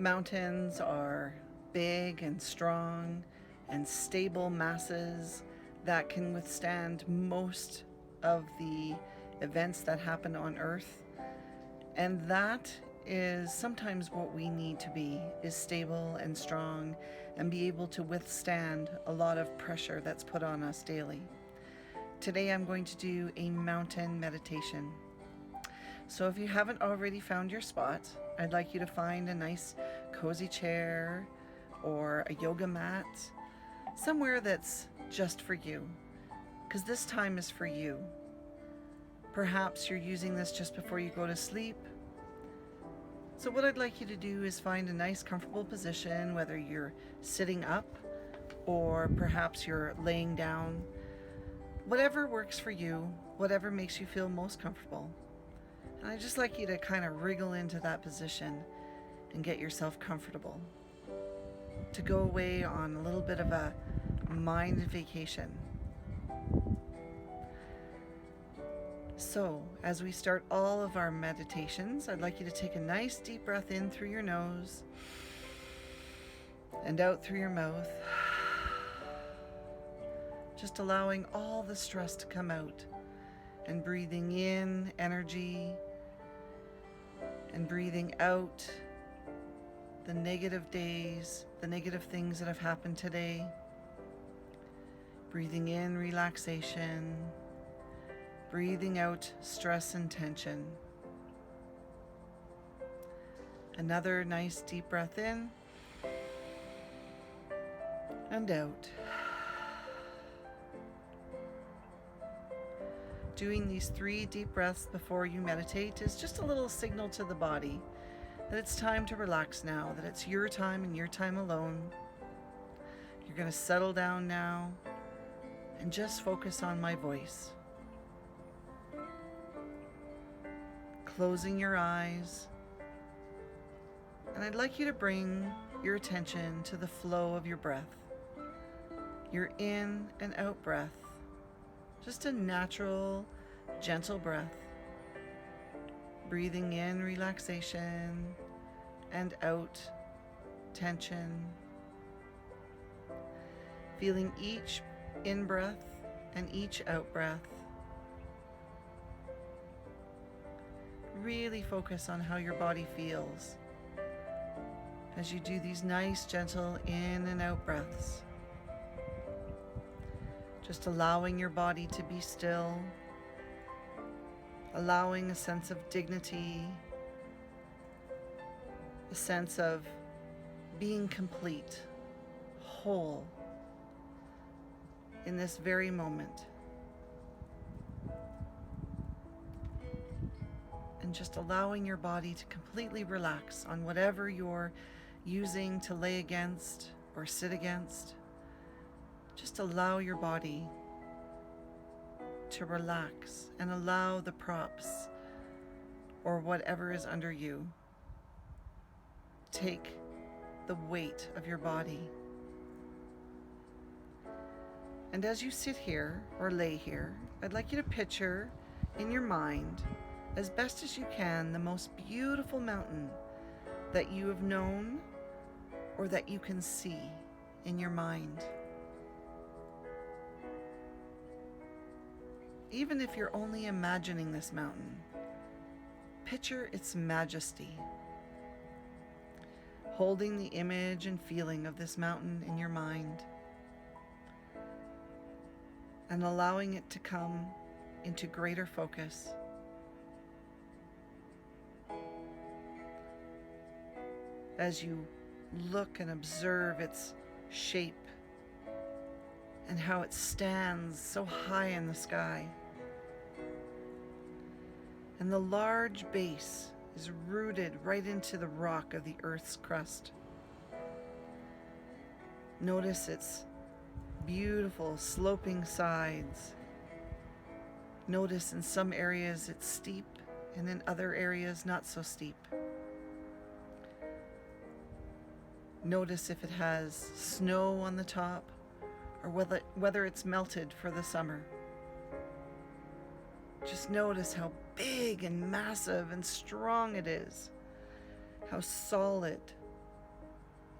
Mountains are big and strong and stable masses that can withstand most of the events that happen on Earth. And that is sometimes what we need to be, is stable and strong and be able to withstand a lot of pressure that's put on us daily. Today I'm going to do a mountain meditation. So if you haven't already found your spot, I'd like you to find a nice cozy chair or a yoga mat, somewhere that's just for you, because this time is for you. Perhaps you're using this just before you go to sleep. So what I'd like you to do is find a nice comfortable position, whether you're sitting up or perhaps you're laying down. Whatever works for you, whatever makes you feel most comfortable. And I'd just like you to kind of wriggle into that position and get yourself comfortable. To go away on a little bit of a mind vacation. So, as we start all of our meditations, I'd like you to take a nice deep breath in through your nose and out through your mouth. Just allowing all the stress to come out and breathing in energy and breathing out the negative days, the negative things that have happened today. Breathing in relaxation, breathing out stress and tension. Another nice deep breath in and out. Doing these 3 deep breaths before you meditate is just a little signal to the body that it's time to relax now, that it's your time and your time alone. You're going to settle down now and just focus on my voice. Closing your eyes. And I'd like you to bring your attention to the flow of your breath. Your in and out breath. Just a natural, gentle breath. Breathing in relaxation and out tension. Feeling each in-breath and each out-breath. Really focus on how your body feels as you do these nice, gentle in and out breaths. Just allowing your body to be still, allowing a sense of dignity, a sense of being complete, whole, in this very moment. And just allowing your body to completely relax on whatever you're using to lay against or sit against. Just allow your body to relax and allow the props or whatever is under you take the weight of your body. And as you sit here or lay here, I'd like you to picture in your mind, as best as you can, the most beautiful mountain that you have known or that you can see in your mind. Even if you're only imagining this mountain, picture its majesty. Holding the image and feeling of this mountain in your mind and allowing it to come into greater focus. As you look and observe its shape and how it stands so high in the sky. And the large base is rooted right into the rock of the Earth's crust. Notice its beautiful sloping sides. Notice in some areas it's steep and in other areas not so steep. Notice if it has snow on the top or whether it's melted for the summer. Just notice how big and massive and strong it is, how solid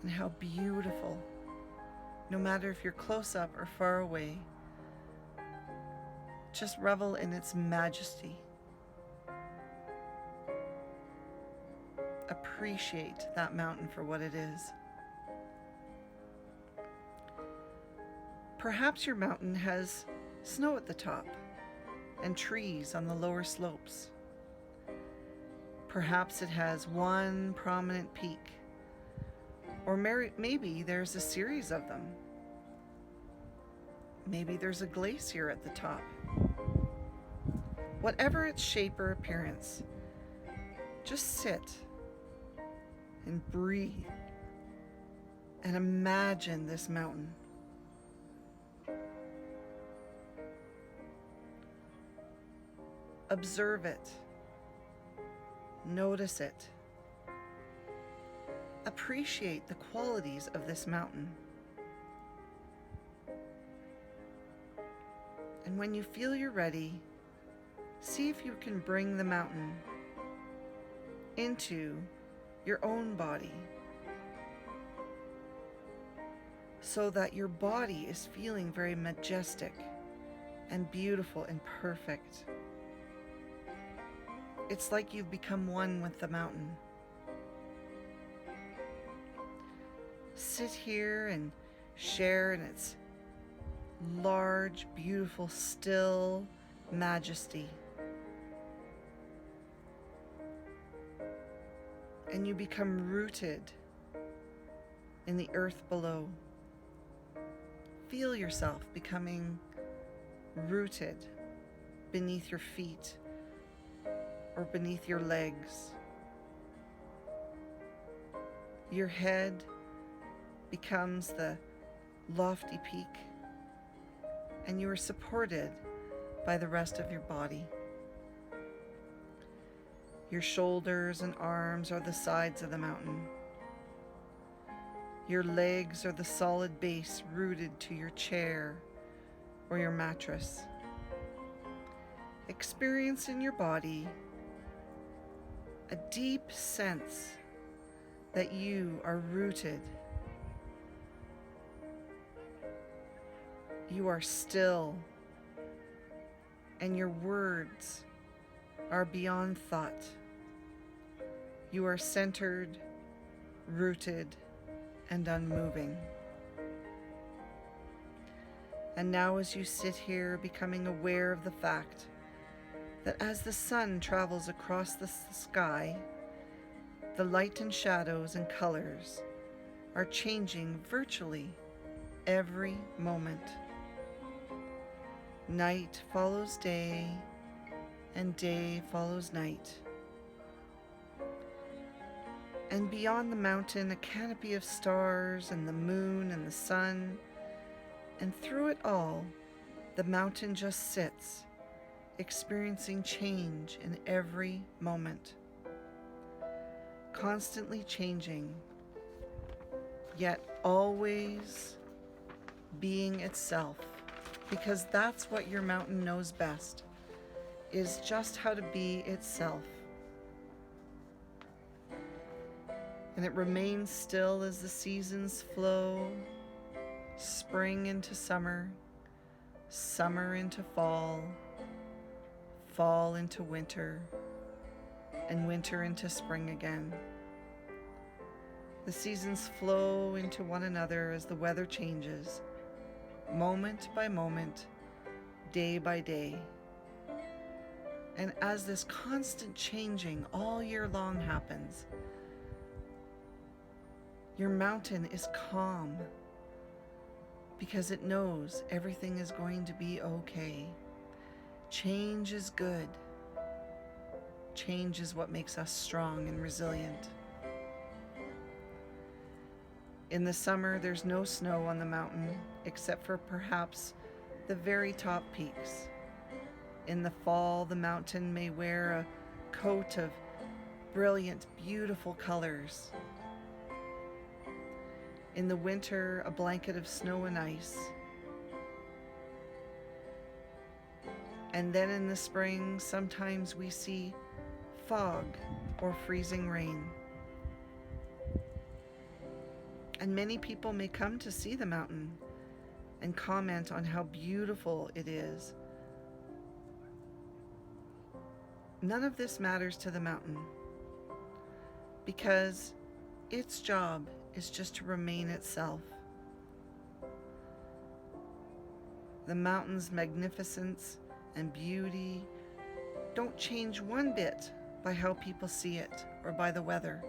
and how beautiful, no matter if you're close up or far away. Just revel in its majesty. Appreciate that mountain for what it is. Perhaps your mountain has snow at the top and trees on the lower slopes. Perhaps it has one prominent peak, or maybe there's a series of them. Maybe there's a glacier at the top. Whatever its shape or appearance, just sit and breathe and imagine this mountain. Observe it. Notice it. Appreciate the qualities of this mountain. And when you feel you're ready, see if you can bring the mountain into your own body so that your body is feeling very majestic and beautiful and perfect. It's like you've become one with the mountain. Sit here and share in its large, beautiful, still majesty. And you become rooted in the earth below. Feel yourself becoming rooted beneath your feet or beneath your legs. Your head becomes the lofty peak, and you are supported by the rest of your body. Your shoulders and arms are the sides of the mountain. Your legs are the solid base rooted to your chair or your mattress. Experience in your body a deep sense that you are rooted. You are still, and your words are beyond thought. You are centered, rooted, and unmoving. And now as you sit here, becoming aware of the fact that as the sun travels across the sky, the light and shadows and colors are changing virtually every moment. Night follows day, and day follows night. And beyond the mountain, a canopy of stars and the moon and the sun, and through it all, the mountain just sits, experiencing change in every moment. Constantly changing, yet always being itself, because that's what your mountain knows best, is just how to be itself. And it remains still as the seasons flow, spring into summer, summer into fall, fall into winter, and winter into spring again. The seasons flow into one another as the weather changes, moment by moment, day by day. And as this constant changing all year long happens, your mountain is calm because it knows everything is going to be okay. Change is good. Change is what makes us strong and resilient. In the summer, there's no snow on the mountain except for perhaps the very top peaks. In the fall, the mountain may wear a coat of brilliant, beautiful colors. In the winter, a blanket of snow and ice. And then in the spring, sometimes we see fog or freezing rain. And many people may come to see the mountain and comment on how beautiful it is. None of this matters to the mountain, because its job is just to remain itself. The mountain's magnificence and beauty don't change one bit by how people see it or by the weather.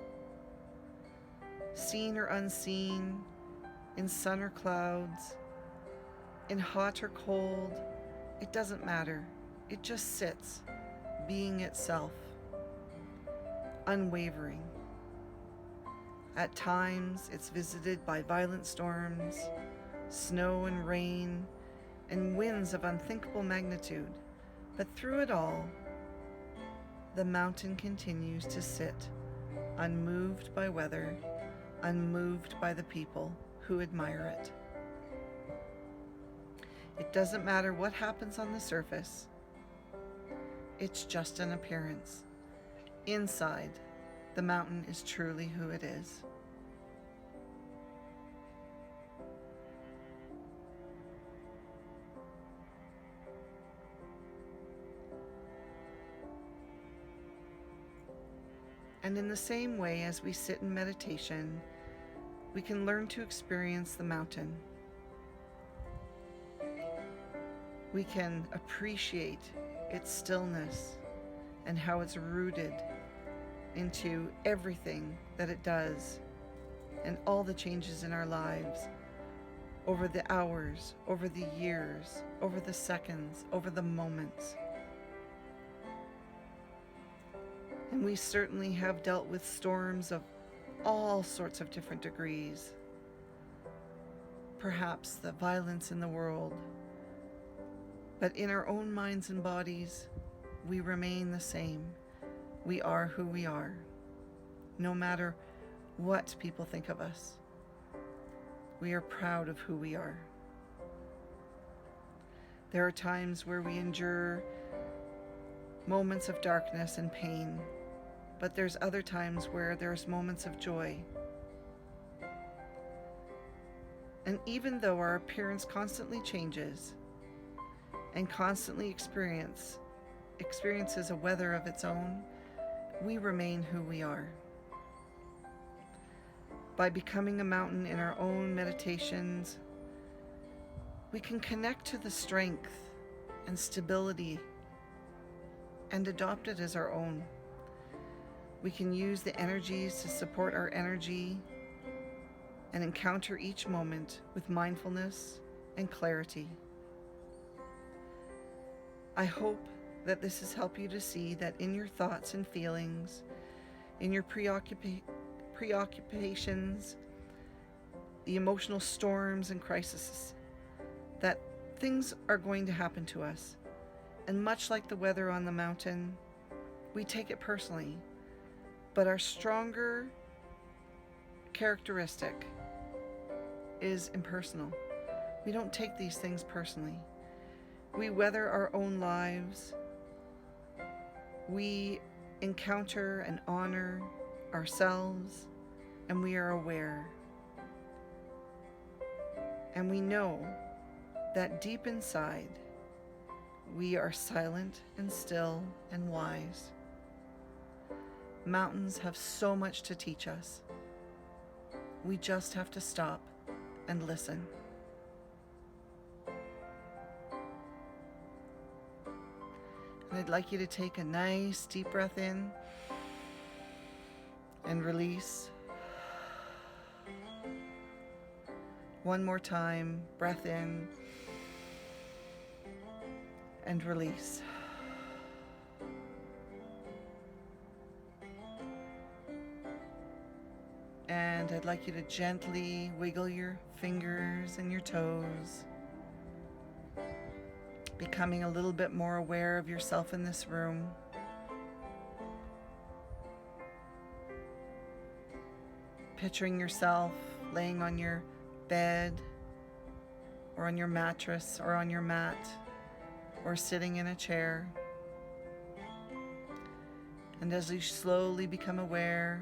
Seen or unseen, in sun or clouds, in hot or cold, it doesn't matter. It just sits, being itself, unwavering. At times, it's visited by violent storms, snow and rain, and winds of unthinkable magnitude. But through it all, the mountain continues to sit, unmoved by weather, unmoved by the people who admire it. It doesn't matter what happens on the surface. It's just an appearance. Inside, the mountain is truly who it is. And in the same way as we sit in meditation, we can learn to experience the mountain. We can appreciate its stillness and how it's rooted into everything that it does and all the changes in our lives over the hours, over the years, over the seconds, over the moments. And we certainly have dealt with storms of all sorts of different degrees. Perhaps the violence in the world. But in our own minds and bodies, we remain the same. We are who we are, no matter what people think of us. We are proud of who we are. There are times where we endure moments of darkness and pain, but there's other times where there's moments of joy. And even though our appearance constantly changes and constantly experiences a weather of its own, we remain who we are. By becoming a mountain in our own meditations, we can connect to the strength and stability and adopt it as our own. We can use the energies to support our energy and encounter each moment with mindfulness and clarity. I hope that this has helped you to see that in your thoughts and feelings, in your preoccupations, the emotional storms and crises, that things are going to happen to us. And much like the weather on the mountain, we take it personally. But our stronger characteristic is impersonal. We don't take these things personally. We weather our own lives. We encounter and honor ourselves, and we are aware. And we know that deep inside, we are silent and still and wise. Mountains have so much to teach us. We just have to stop and listen. And I'd like you to take a nice deep breath in and release. One more time, breath in and release. And I'd like you to gently wiggle your fingers and your toes, becoming a little bit more aware of yourself in this room. Picturing yourself laying on your bed or on your mattress or on your mat or sitting in a chair. And as you slowly become aware,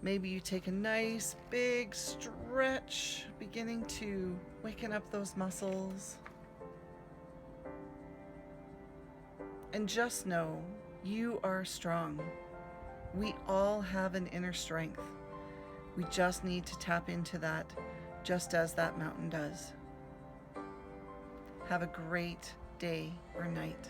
Maybe you take a nice big stretch, beginning to waken up those muscles. And just know you are strong. We all have an inner strength. We just need to tap into that, just as that mountain does. Have a great day or night.